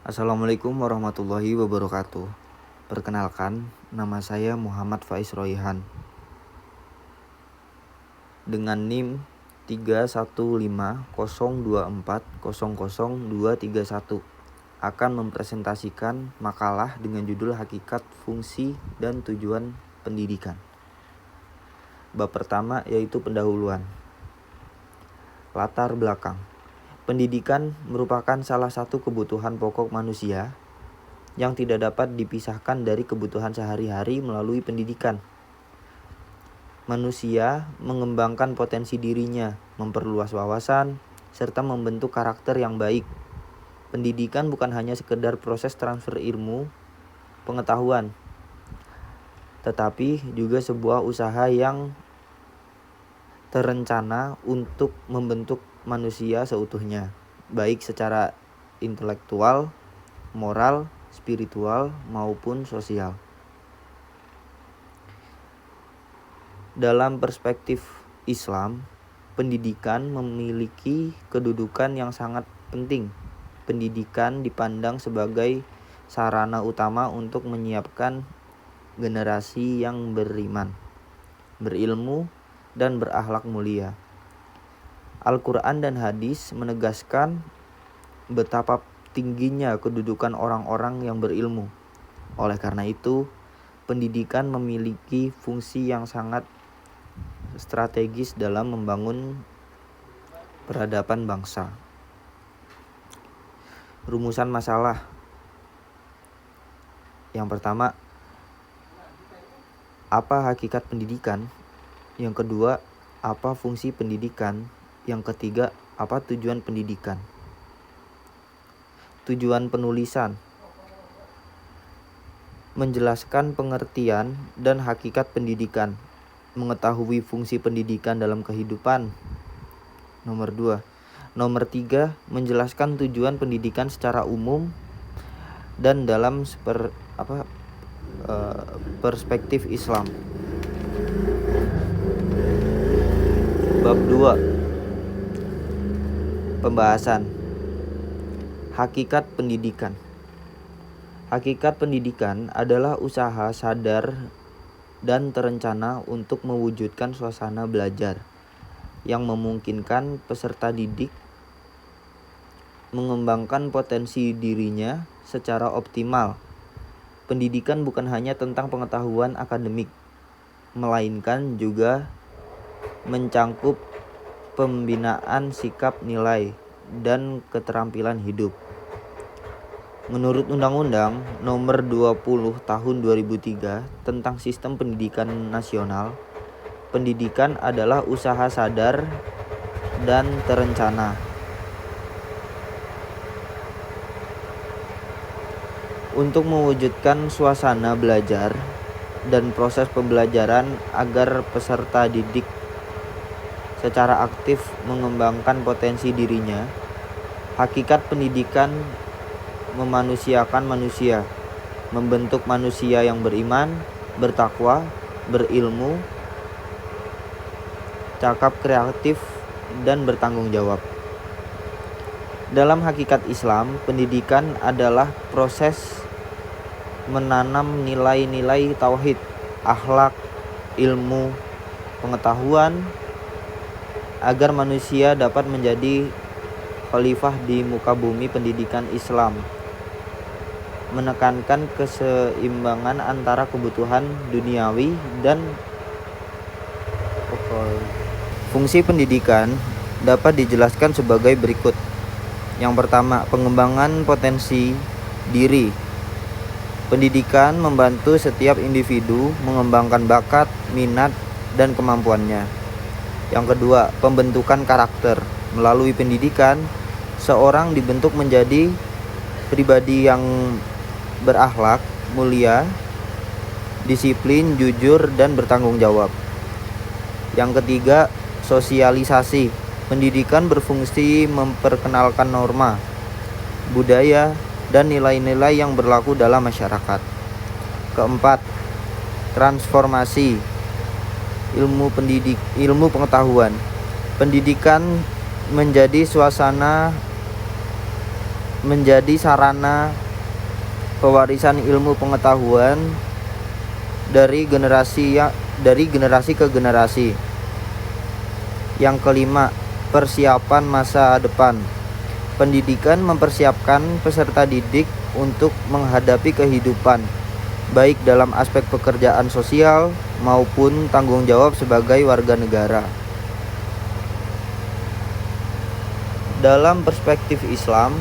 Assalamualaikum warahmatullahi wabarakatuh. Perkenalkan, nama saya Muhammad Faiz Royhan dengan NIM 31502400231 akan mempresentasikan makalah dengan judul Hakikat, Fungsi, dan Tujuan Pendidikan. Bab pertama yaitu pendahuluan. Latar belakang. Pendidikan merupakan salah satu kebutuhan pokok manusia yang tidak dapat dipisahkan dari kebutuhan sehari-hari melalui pendidikan. Manusia mengembangkan potensi dirinya, memperluas wawasan, serta membentuk karakter yang baik. Pendidikan bukan hanya sekedar proses transfer ilmu, pengetahuan, tetapi juga sebuah usaha yang terencana untuk membentuk manusia seutuhnya, baik secara intelektual, moral, spiritual, maupun sosial. Dalam perspektif Islam, pendidikan memiliki kedudukan yang sangat penting. Pendidikan dipandang sebagai sarana utama untuk menyiapkan generasi yang beriman, berilmu, dan berakhlak mulia. Al-Quran dan hadis menegaskan betapa tingginya kedudukan orang-orang yang berilmu. Oleh karena itu, pendidikan memiliki fungsi yang sangat strategis dalam membangun peradaban bangsa. Rumusan masalah. Yang pertama, apa hakikat pendidikan? Yang kedua, apa fungsi pendidikan? Yang ketiga, apa tujuan pendidikan? Tujuan penulisan. Menjelaskan pengertian dan hakikat pendidikan. Mengetahui fungsi pendidikan dalam kehidupan. Nomor 2. Nomor 3, menjelaskan tujuan pendidikan secara umum dan dalam perspektif Islam. Bab 2. Pembahasan. Hakikat pendidikan. Hakikat pendidikan adalah usaha sadar dan terencana untuk mewujudkan suasana belajar yang memungkinkan peserta didik mengembangkan potensi dirinya secara optimal. Pendidikan bukan hanya tentang pengetahuan akademik, melainkan juga mencangkup pembinaan sikap nilai dan keterampilan hidup. Menurut Undang-Undang Nomor 20 Tahun 2003 tentang Sistem Pendidikan Nasional, pendidikan adalah usaha sadar dan terencana untuk mewujudkan suasana belajar dan proses pembelajaran agar peserta didik secara aktif mengembangkan potensi dirinya. Hakikat pendidikan memanusiakan manusia, membentuk manusia yang beriman, bertakwa, berilmu, cakap kreatif, dan bertanggung jawab. Dalam hakikat Islam, pendidikan adalah proses menanam nilai-nilai tauhid, akhlak, ilmu, pengetahuan, agar manusia dapat menjadi khalifah di muka bumi. Pendidikan Islam menekankan keseimbangan antara kebutuhan duniawi dan fungsi pendidikan dapat dijelaskan sebagai berikut. Yang pertama, pengembangan potensi diri. Pendidikan membantu setiap individu mengembangkan bakat, minat, dan kemampuannya. Yang kedua, pembentukan karakter. Melalui pendidikan, seorang dibentuk menjadi pribadi yang berakhlak, mulia, disiplin, jujur, dan bertanggung jawab. Yang ketiga, sosialisasi. Pendidikan berfungsi memperkenalkan norma, budaya, dan nilai-nilai yang berlaku dalam masyarakat. Keempat, transformasi. Ilmu pengetahuan. Pendidikan menjadi suasana menjadi sarana pewarisan ilmu pengetahuan dari generasi ke generasi. Yang kelima, persiapan masa depan. Pendidikan mempersiapkan peserta didik untuk menghadapi kehidupan, baik dalam aspek pekerjaan sosial maupun tanggung jawab sebagai warga negara. Dalam perspektif Islam,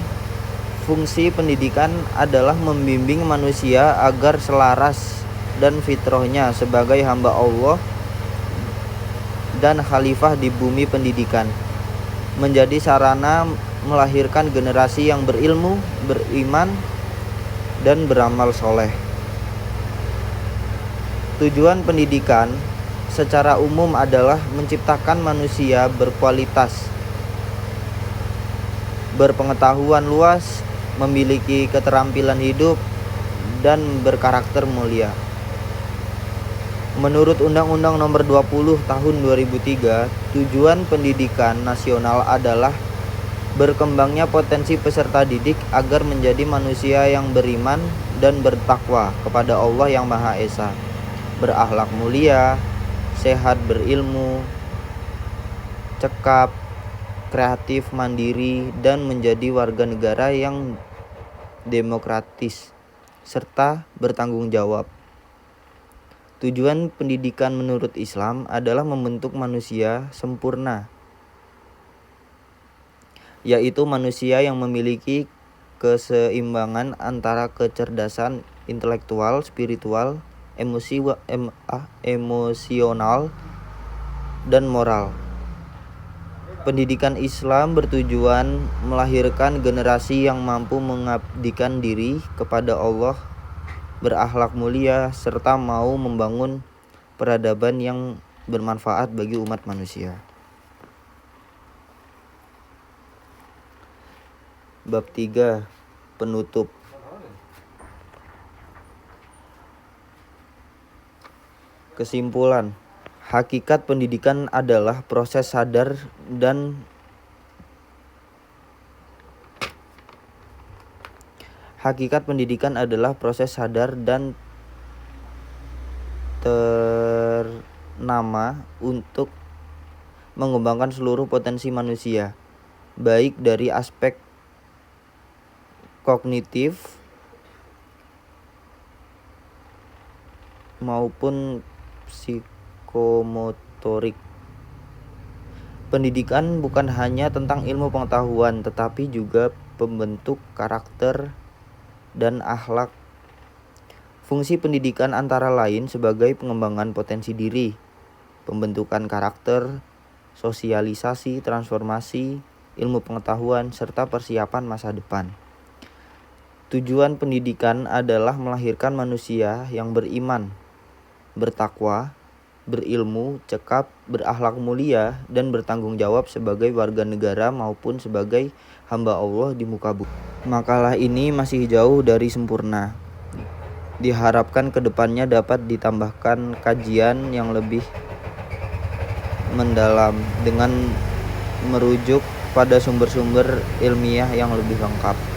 fungsi pendidikan adalah membimbing manusia agar selaras dan fitrahnya sebagai hamba Allah dan khalifah di bumi. Pendidikan menjadi sarana melahirkan generasi yang berilmu, beriman, dan beramal soleh. Tujuan pendidikan secara umum adalah menciptakan manusia berkualitas, berpengetahuan luas, memiliki keterampilan hidup, dan berkarakter mulia. Menurut Undang-Undang Nomor 20 Tahun 2003, tujuan pendidikan nasional adalah berkembangnya potensi peserta didik agar menjadi manusia yang beriman dan bertakwa kepada Allah yang Maha Esa, berakhlak mulia, sehat berilmu, cekap, kreatif, mandiri, dan menjadi warga negara yang demokratis serta bertanggung jawab. Tujuan pendidikan menurut Islam adalah membentuk manusia sempurna, yaitu manusia yang memiliki keseimbangan antara kecerdasan intelektual, spiritual, emosional, dan moral. Pendidikan Islam bertujuan melahirkan generasi yang mampu mengabdikan diri kepada Allah, berakhlak mulia, serta mau membangun peradaban yang bermanfaat bagi umat manusia. Bab 3. Penutup. Kesimpulan. Hakikat pendidikan adalah proses sadar dan ternama untuk mengembangkan seluruh potensi manusia, baik dari aspek kognitif maupun psikomotorik. Pendidikan bukan hanya tentang ilmu pengetahuan, tetapi juga pembentuk karakter dan akhlak. Fungsi pendidikan antara lain sebagai pengembangan potensi diri, pembentukan karakter, sosialisasi, transformasi, ilmu pengetahuan, serta persiapan masa depan. Tujuan pendidikan adalah melahirkan manusia yang beriman, bertakwa, berilmu, cekap, berakhlak mulia, dan bertanggung jawab sebagai warga negara maupun sebagai hamba Allah di muka bumi. Makalah ini masih jauh dari sempurna. Diharapkan kedepannya dapat ditambahkan kajian yang lebih mendalam dengan merujuk pada sumber-sumber ilmiah yang lebih lengkap.